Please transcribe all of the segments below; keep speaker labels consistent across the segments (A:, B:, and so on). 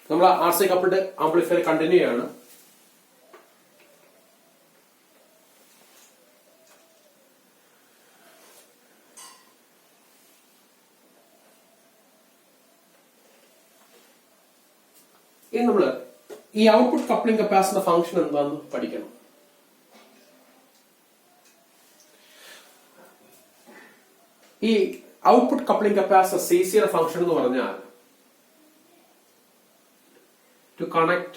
A: നമ്മൾ RC coupled amplifier continue ചെയ്യാണ്. ഇനി നമ്മള് ഈ ഔട്ട്പുട്ട് കപ്ലിംഗ് കപ്പാസിറ്റർ ഫംഗ്ഷൻ എന്താണെന്ന് പഠിക്കണം. ഈ ഔട്ട്പുട്ട് കപ്ലിംഗ് കപ്പാസിറ്റർ CCയുടെ ഫംഗ്ഷൻ എന്ന് പറഞ്ഞാൽ to connect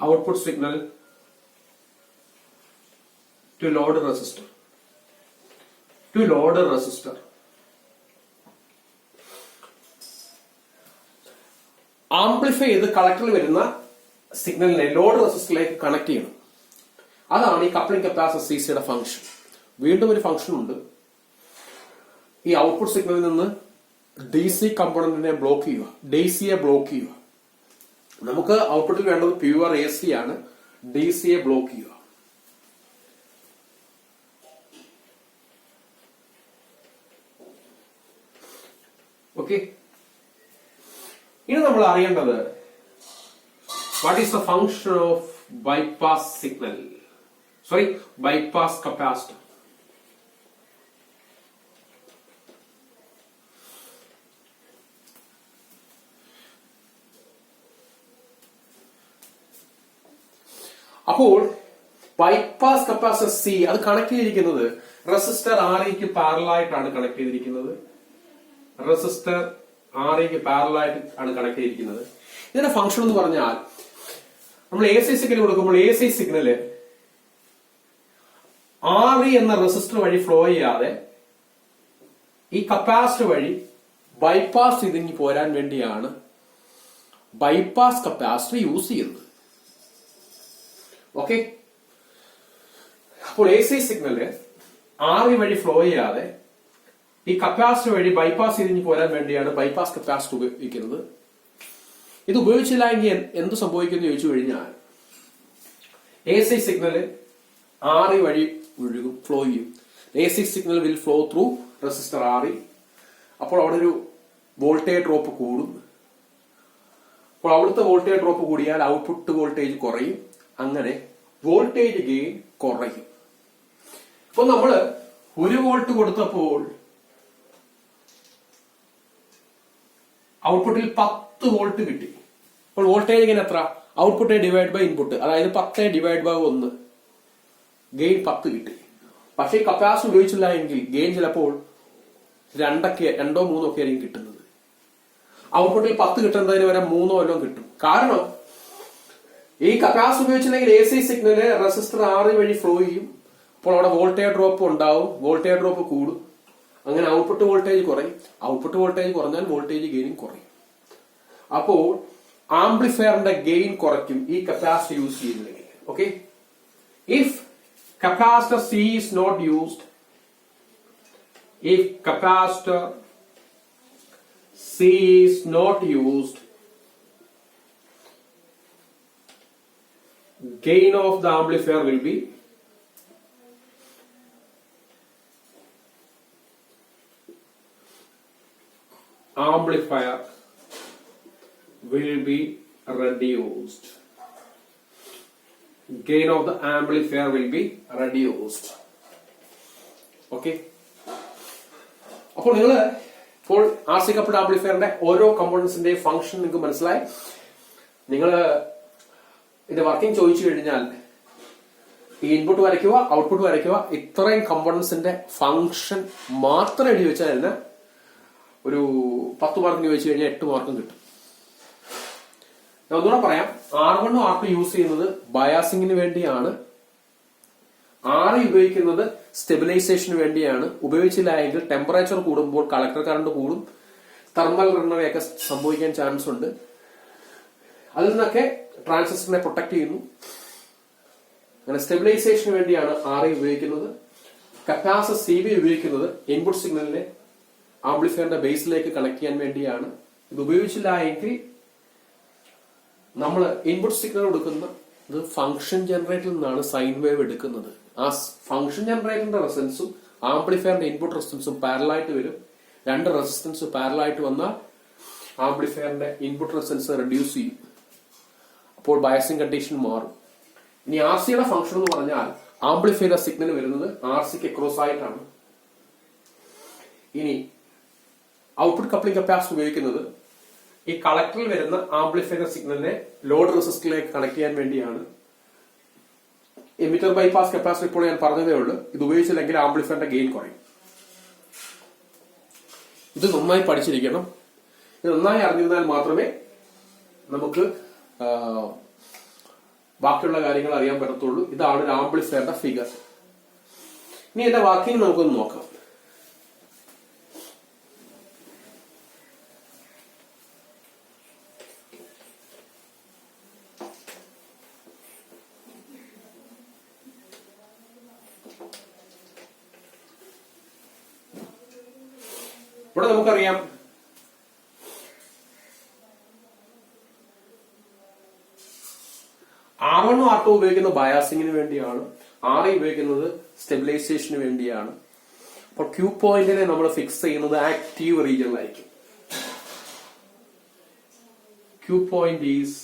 A: output signal to load resistor. Amplify ചെയ്ത് കളക്ടറിൽ വരുന്ന സിഗ്നലിനെ ലോഡ് റെസിസ്റ്ററിലേക്ക് കണക്ട് ചെയ്യണം. അതാണ് ഈ കപ്ലിംഗ് കപ്പാസിറ്റർ CCയുടെ ഫംഗ്ഷൻ. വീണ്ടും ഒരു ഫംഗ്ഷൻ ഉണ്ട്. ഈ ഔട്ട്പുട്ട് സിഗ്നലിൽ നിന്ന് DC കമ്പോണന്റിനെ ബ്ലോക്ക് ചെയ്യുക, DCയെ ബ്ലോക്ക് ചെയ്യുക. നമുക്ക് ഔട്ട്പുട്ടിൽ വേണ്ടത് പ്യുവർ AC ആണ്. DCയെ ബ്ലോക്ക് ചെയ്യുക. ഓക്കെ, ഇനി നമ്മൾ അറിയേണ്ടത് what is the function of bypass signal, bypass capacitor. അപ്പോൾ ബൈപാസ് കപ്പാസിറ്റർ C അത് കണക്ട് ചെയ്തിരിക്കുന്നത് റെസിസ്റ്റർ REക്ക് പാരലായിട്ടാണ് കണക്ട് ചെയ്തിരിക്കുന്നത്. കണക്ട് ചെയ്തിരിക്കുന്നത്. ഇതിന്റെ ഫംഗ്ഷൻ എന്ന് പറഞ്ഞാൽ നമ്മൾ AC സിഗ്നൽ കൊടുക്കുമ്പോൾ AC സിഗ്നല് RE എന്ന റെസിസ്റ്റർ വഴി ഫ്ലോ ചെയ്യാതെ ഈ കപ്പാസിറ്റർ വഴി ബൈപാസ് ചെയ്തിങ്ങി പോരാൻ വേണ്ടിയാണ് ബൈപാസ് കപ്പാസിറ്റർ യൂസ് ചെയ്യുന്നത്. ഓക്കെ, അപ്പോൾ AC സിഗ്നല് RE വഴി ഫ്ലോ ചെയ്യാതെ ഈ കപ്പാസിറ്റർ വഴി ബൈപാസ് ചെയ്തിങ്ങി പോരാൻ വേണ്ടിയാണ് ബൈപാസ് കപ്പാസിറ്റർ ഉപയോഗിക്കുന്നത്. ഇത് ഉപയോഗിച്ചില്ല എങ്കിൽ എന്ത് സംഭവിക്കുന്നു ചോദിച്ചു കഴിഞ്ഞാൽ AC സിഗ്നല് RE വഴി ഒഴുകും, ഫ്ലോ ചെയ്യും. AC signal will flow through resistor RE. അപ്പോൾ അവിടെ ഒരു വോൾട്ടേജ് ഡ്രോപ്പ് കൂടും. അപ്പോൾ അവിടുത്തെ വോൾട്ടേജ് ഡ്രോപ്പ് കൂടിയാൽ ഔട്ട്പുട്ട് വോൾട്ടേജ് കുറയും. അങ്ങനെ വോൾട്ടേജ് ഗെയിൻ കുറയും. അപ്പൊ നമ്മള് 1 വോൾട്ട് കൊടുത്തപ്പോൾ ഔട്ട്പുട്ടിൽ 10 വോൾട്ട് കിട്ടി. അപ്പോൾ വോൾട്ടേജ് ഗെയിൻ എത്ര? ഔട്ട്പുട്ട് ഡിവൈഡ് ബൈ ഇൻപുട്ട്, അതായത് 10 ഡിവൈഡ് ബൈ 1, ഗെയിൻ 10 കിട്ടി. പക്ഷേ ഈ കപ്പാസിറ്റർ ഉപയോഗിച്ചില്ല എങ്കിൽ ഗെയിൻ ചിലപ്പോൾ 2 3 ഒക്കെ ആയിരിക്കും കിട്ടുന്നത്. ഔട്ട്പുട്ടിൽ 10 കിട്ടുന്നതിന് വരെ 3 വല്ലതും കിട്ടും. കാരണം ഈ കപ്പാസിറ്റർ ഉപയോഗിച്ചില്ലെങ്കിൽ AC സിഗ്നല് റെസിസ്റ്റർ RE വഴി ഫ്ലോ ചെയ്യും. അപ്പോൾ അവിടെ വോൾട്ടേജ് ഡ്രോപ്പ് ഉണ്ടാവും, വോൾട്ടേജ് ഡ്രോപ്പ് കൂടും. അങ്ങനെ ഔട്ട്പുട്ട് വോൾട്ടേജ് കുറയും. ഔട്ട്പുട്ട് വോൾട്ടേജ് കുറഞ്ഞാൽ വോൾട്ടേജ് ഗെയിനും കുറയും. അപ്പോൾ ആംപ്ലിഫയറിന്റെ ഗെയിൻ കുറയ്ക്കും ഈ കപ്പാസിറ്റർ യൂസ് ചെയ്യുന്നില്ലെങ്കിൽ. Okay, if capacitor C is not used, gain of the amplifier will be reduced. Gain of the amplifier will be reduced. Okay. അപ്പോൾ നിങ്ങൾ ഇപ്പോൾ RC coupled ആംപ്ലിഫയറിന്റെ ഓരോ കമ്പോണന്റ്സിന്റെ ഫംഗ്ഷൻ നിങ്ങൾക്ക് മനസ്സിലായി. നിങ്ങൾ ഇത് വർക്കിംഗ് ചോദിച്ചു കഴിഞ്ഞാൽ ഈ ഇൻപുട്ട് വരയ്ക്കുക, ഔട്ട്പുട്ട് വരയ്ക്കുക, ഇത്രയും കമ്പോണന്റ്സിന്റെ ഫംഗ്ഷൻ മാത്രം എഴുതി വെച്ചാൽ തന്നെ ഒരു 10 മാർക്കിന് ചോദിച്ചു കഴിഞ്ഞാൽ 8 മാർക്കും കിട്ടും. ഞാൻ ഒന്നുകൂടെ പറയാം, R1 R2 യൂസ് ചെയ്യുന്നത് ബയാസിങ്ങിന് വേണ്ടിയാണ്. RE ഉപയോഗിക്കുന്നത് സ്റ്റെബിലൈസേഷന് വേണ്ടിയാണ്. ഉപയോഗിച്ചില്ല എങ്കിൽ ടെമ്പറേച്ചർ കൂടുമ്പോൾ കളക്ടർ കറണ്ട് കൂടും, തെർമൽ റണ്ണവയൊക്കെ സംഭവിക്കാൻ ചാൻസ് ഉണ്ട്. അതിൽ നിന്നൊക്കെ ട്രാൻസിസ്റ്ററിനെ പ്രൊട്ടക്ട് ചെയ്യുന്നു. അങ്ങനെ സ്റ്റെബിലൈസേഷന് വേണ്ടിയാണ് RE ഉപയോഗിക്കുന്നത്. കപ്പാസിറ്റർ CB ഉപയോഗിക്കുന്നത് ഇൻപുട്ട് സിഗ്നലിനെ ആംപ്ലിഫയറിന്റെ ബേസിലേക്ക് കണക്ട് ചെയ്യാൻ വേണ്ടിയാണ്. ഇത് ഉപയോഗിച്ചില്ല എങ്കിൽ നമ്മൾ ഇൻപുട്ട് സിഗ്നൽ കൊടുക്കുന്ന ഇത് ഫംഗ്ഷൻ ജനറേറ്ററിൽ നിന്നാണ് സൈൻ വേവ് എടുക്കുന്നത്. ആ ഫംഗ്ഷൻ ജനറേറ്ററിന്റെ റെസിസ്റ്റൻസും ആംപ്ലിഫയറിന്റെ ഇൻപുട്ട് റെസിസ്റ്റൻസും പാരലായിട്ട് വരും. 2 റെസിസ്റ്റൻസ് പാരലായിട്ട് വന്നാൽ ആംപ്ലിഫയറിന്റെ ഇൻപുട്ട് റെസിസ്റ്റൻസ് റെഡ്യൂസ് ചെയ്യും. അപ്പോൾ ബയസിംഗ് കണ്ടീഷൻ മാറും. ഇനി ആർ സിയുടെ ഫംഗ്ഷൻ എന്ന് പറഞ്ഞാൽ ആംപ്ലിഫയർ സിഗ്നൽ വരുന്നത് ആർ സിക്ക് അക്രോസ് ആയിട്ടാണ്. ഇനി ഔട്ട്പുട്ട് കപ്ലിംഗ് കപ്പാസിറ്റർ ഉപയോഗിക്കുന്നത് ഈ കളക്ടറിൽ വരുന്ന ആംപ്ലിഫയർ സിഗ്നലിനെ ലോഡ് റെസിസ്റ്ററിലേക്ക് കണക്ട് ചെയ്യാൻ വേണ്ടിയാണ്. എമിറ്റർ ബൈപാസ് കപ്പാസിറ്റർ ഇപ്പോൾ ഞാൻ പറഞ്ഞതേ ഉള്ളൂ. ഇത് ഉപയോഗിച്ചില്ലെങ്കിൽ ആംപ്ലിഫയറിന്റെ ഗെയിൻ കുറയും. ഇത് നന്നായി പഠിച്ചിരിക്കണം. ഇത് നന്നായി അറിഞ്ഞിരുന്നാൽ മാത്രമേ നമുക്ക് ബാക്കിയുള്ള കാര്യങ്ങൾ അറിയാൻ പറ്റത്തുള്ളൂ. ഇതാണ് ഒരു ആംപ്ലിഫയറിന്റെ ഫിഗർ. ഇനി എന്റെ വർക്കിംഗ് നമുക്കൊന്ന് നോക്കാം. ഇവിടെ നമുക്കറിയാം R1 R2 ഉപയോഗിക്കുന്ന ബയാസിങ്ങിന് വേണ്ടിയാണ്, RE ഉപയോഗിക്കുന്നത് സ്റ്റെബിലൈസേഷന് വേണ്ടിയാണ്. അപ്പോൾ ക്യൂ പോയിന്റിനെ നമ്മൾ ഫിക്സ് ചെയ്യുന്നത് ആക്റ്റീവ് റീജിയനിലായിരിക്കും. Q point is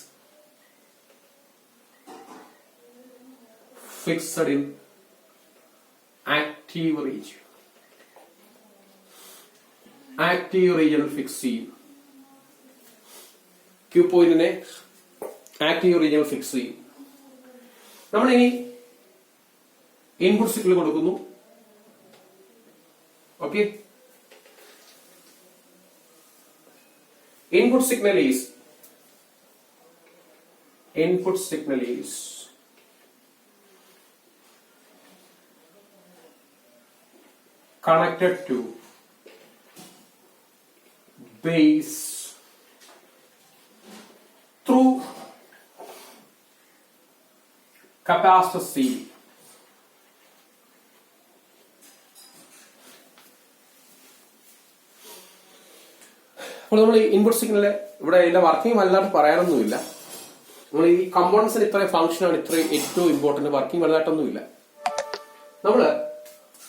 A: fixed in active region. Active റീജിയനിൽ ഫിക്സ് ചെയ്യും. ക്യൂ പോയിന്റിനെ ആക്റ്റീവ് റീജിയനിൽ ഫിക്സ് ചെയ്യും. നമ്മളിനി ഇൻപുട്ട് സിഗ്നൽ കൊടുക്കുന്നു. Okay, input signal is connected to base through capacitor C. അപ്പോൾ നമ്മൾ ഈ ഇൻപുട്ട് സിഗ്നല് ഇവിടെ ഇതിന്റെ വർക്കിംഗ് വലുതായിട്ട് പറയാനൊന്നുമില്ല. നമ്മൾ ഈ കമ്പോണൻസിന് ഇത്രയും ഫംഗ്ഷനാണ് ഇത്രയും ഏറ്റവും ഇമ്പോർട്ടന്റ്. വർക്കിംഗ് വലുതായിട്ടൊന്നുമില്ല. നമ്മള്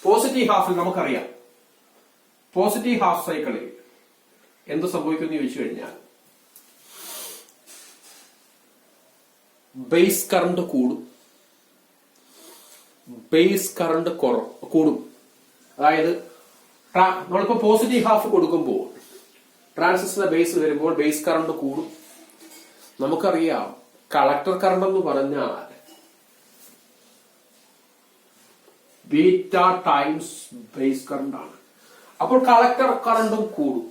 A: പോസിറ്റീവ് ഹാഫിൽ നമുക്കറിയാം, പോസിറ്റീവ് ഹാഫ് സൈക്കിളിൽ എന്ത് സംഭവിക്കുമെന്ന് ചോദിച്ചു കഴിഞ്ഞാൽ ബേസ് കറണ്ട് കൂടും, ബേസ് കറണ്ട് കൂടും. അതായത് നമ്മളിപ്പോ പോസിറ്റീവ് ഹാഫ് കൊടുക്കുമ്പോൾ ട്രാൻസിസ്റ്ററിന്റെ ബേസ് വരുമ്പോൾ ബേസ് കറണ്ട് കൂടും. നമുക്കറിയാം കളക്ടർ കറണ്ട് എന്ന് പറഞ്ഞാൽ ബീറ്റ ടൈംസ് ബേസ് കറണ്ട് ആണ്. അപ്പോൾ കളക്ടർ കറണ്ടും കൂടും.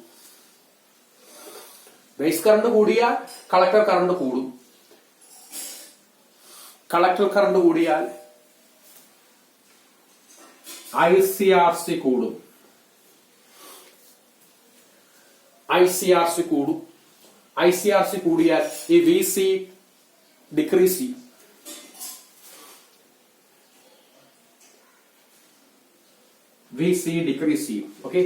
A: ബേസ് കറണ്ട് കൂടിയാൽ കളക്ടർ കറണ്ട് കൂടും. കളക്ടർ കറണ്ട് കൂടിയാൽ ICRC കൂടും. ICRC കൂടും. ICRC കൂടിയാൽ ഈ VC ഡിക്രീസ് ചെയ്യും. VC ഡിക്രീസ് ചെയ്യും. ഓക്കെ,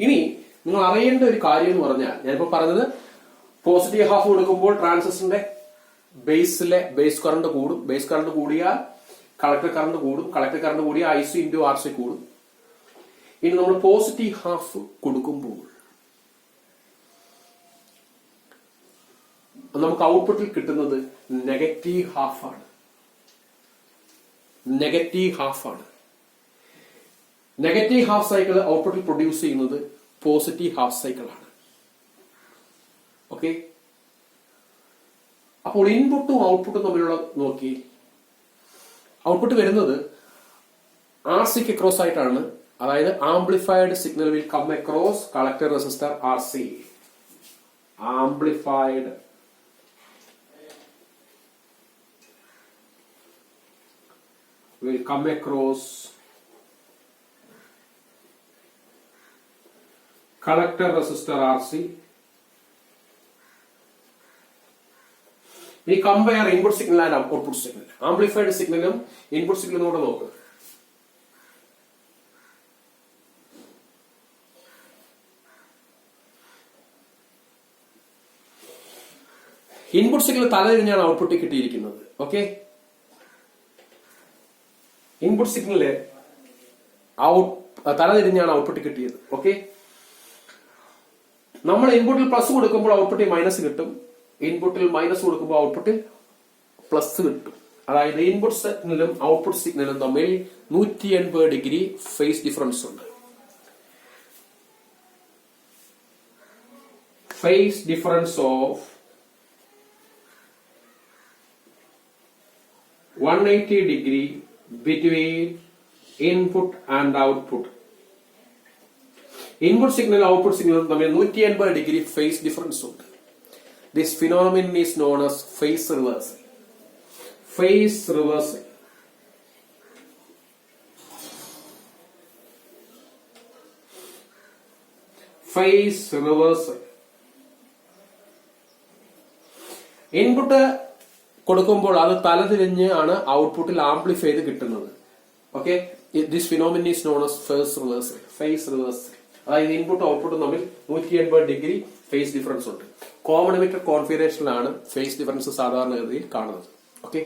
A: ഇനി നിങ്ങൾ അറിയേണ്ട ഒരു കാര്യം എന്ന് പറഞ്ഞാൽ, ഞാനിപ്പോ പറഞ്ഞത് പോസിറ്റീവ് ഹാഫ് കൊടുക്കുമ്പോൾ ട്രാൻസിസ്റ്ററിന്റെ ബേസിലെ ബേസ് കറണ്ട് കൂടും. ബേസ് കറണ്ട് കൂടിയാൽ കളക്ടർ കറണ്ട് കൂടും. കളക്ടർ കറണ്ട് കൂടിയാൽ IC × RC കൂടും. ഇനി നമ്മൾ പോസിറ്റീവ് ഹാഫ് കൊടുക്കുമ്പോൾ നമുക്ക് ഔട്ട്പുട്ടിൽ കിട്ടുന്നത് നെഗറ്റീവ് ഹാഫാണ്. നെഗറ്റീവ് ഹാഫാണ്. നെഗറ്റീവ് ഹാഫ് സൈക്കിൾ ഔട്ട്പുട്ടിൽ പ്രൊഡ്യൂസ് ചെയ്യുന്നത് പോസിറ്റീവ് ഹാഫ് സൈക്കിൾ ആണ്. ഓക്കെ, അപ്പോൾ ഇൻപുട്ടും ഔട്ട്പുട്ടും തമ്മിലുള്ള നോക്കി, ഔട്ട്പുട്ട് വരുന്നത് RC ക്ക് അക്രോസ് ആയിട്ടാണ്. അതായത് amplified signal will come across collector resistor RC. Amplified will come across collector resistor RC. ഇനി compare input signal and output signal. Amplified സിഗ്നലും ഇൻപുട്ട് സിഗ്നലും കൂടെ നോക്കുക. ഇൻപുട്ട് സിഗ്നൽ തലതിരിഞ്ഞാണ് ഔട്ട്പുട്ട് കിട്ടിയിരിക്കുന്നത്. ഓക്കെ, ഇൻപുട്ട് സിഗ്നല് തലതിരിഞ്ഞാണ് ഔട്ട്പുട്ട് കിട്ടിയത്. ഓക്കെ, നമ്മൾ ഇൻപുട്ടിൽ പ്ലസ് കൊടുക്കുമ്പോൾ ഔട്ട്പുട്ടിൽ മൈനസ് കിട്ടും, ഇൻപുട്ടിൽ മൈനസ് കൊടുക്കുമ്പോൾ ഔട്ട്പുട്ടിൽ പ്ലസ് കിട്ടും. അതായത് ഇൻപുട്ട് സിഗ്നലും ഔട്ട്പുട്ട് സിഗ്നലും തമ്മിൽ 180 ഡിഗ്രി ഫേസ് ഡിഫറൻസ് ഉണ്ട്. Phase difference of 180 degree between input and output. Input signal output signal തമ്മിൽ 180 ഡിഗ്രി ഫേസ് ഡിഫറൻസ് ഉണ്ട്. This phenomenon is known as phase reversal. Phase reversal. Phase reversal. Input കൊടുക്കുമ്പോൾ അത് തലതിരിഞ്ഞ് ആണ് ഔട്ട്പുട്ടിൽ ആംപ്ലിഫൈ ചെയ്ത് കിട്ടുന്നത്. Okay, this phenomenon is known as phase reversal. Phase reversal അതായത് ഇൻപുട്ടും ഔട്ട്പുട്ടും തമ്മിൽ 180 ഡിഗ്രി ഫേസ് ഡിഫറൻസ് ഉണ്ട്. കോമൺ എമിറ്റർ കോൺഫിഗറേഷനിലാണ് ഫേസ് ഡിഫറൻസ് സാധാരണഗതിയിൽ കാണുന്നത്. ഓക്കെ,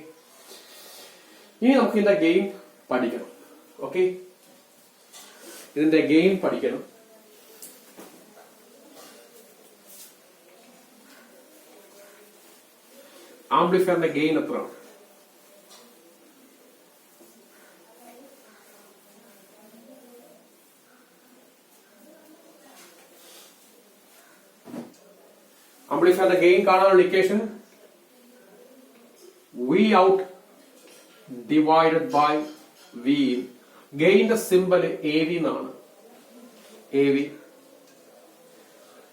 A: ഇനി നമുക്ക് ഇതിന്റെ ഗെയിൻ പഠിക്കണം. ഓക്കെ, ഇതിന്റെ ഗെയിൻ പഠിക്കണം. ആംപ്ലിഫയറിന്റെ ഗെയിൻ എത്രയാണ്? ആംപ്ലിഫയറിന്റെ ഗെയിൻ കാണാനുള്ള equation V out divided by V. ഗെയിന്റെ സിമ്പൽ AV എന്നാണ്. AV.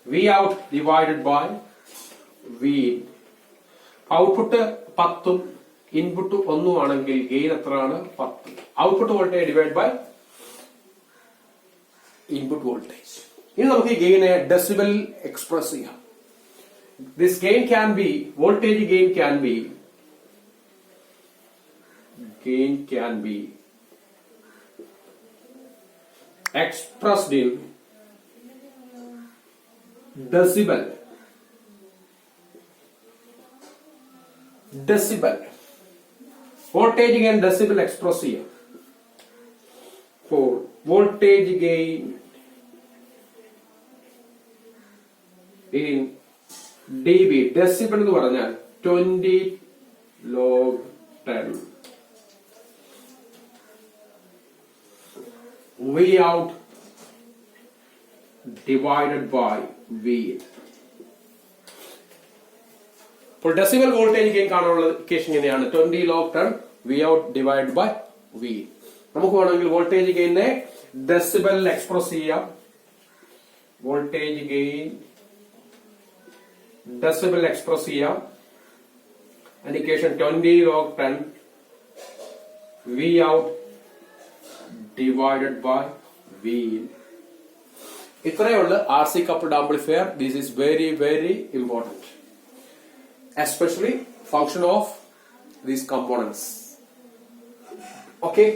A: V out divided by V. Output 10ഉം ഇൻപുട്ട് 1ഉം ആണെങ്കിൽ ഗെയിൻ എത്രയാണ്? 10. Output voltage divide by input voltage. ഇനി നമുക്ക് ഈ ഗെയിനെ ഡെസിബൽ എക്സ്പ്രസ് ചെയ്യാം. This gain can be, voltage gain can be expressed in decibel. Voltage gain decibel express here. For voltage gain in dB, decibel എന്ന് പറഞ്ഞാൽ 20 log 10. V out divided by V. ഇപ്പോൾ decibel voltage gain കാണാനുള്ള equation ഇങ്ങനെയാണ്: 20 log 10 V out divided by V. നമുക്ക് വേണമെങ്കിൽ voltage ഗെയിനെ decibel express ചെയ്യാം. Voltage gain decibel express ചെയ്യാം. Equation 20 log 10 V out divided by V. ഇത്രയുള്ള RC coupled amplifier. This is very very important, especially function of these components. Okay.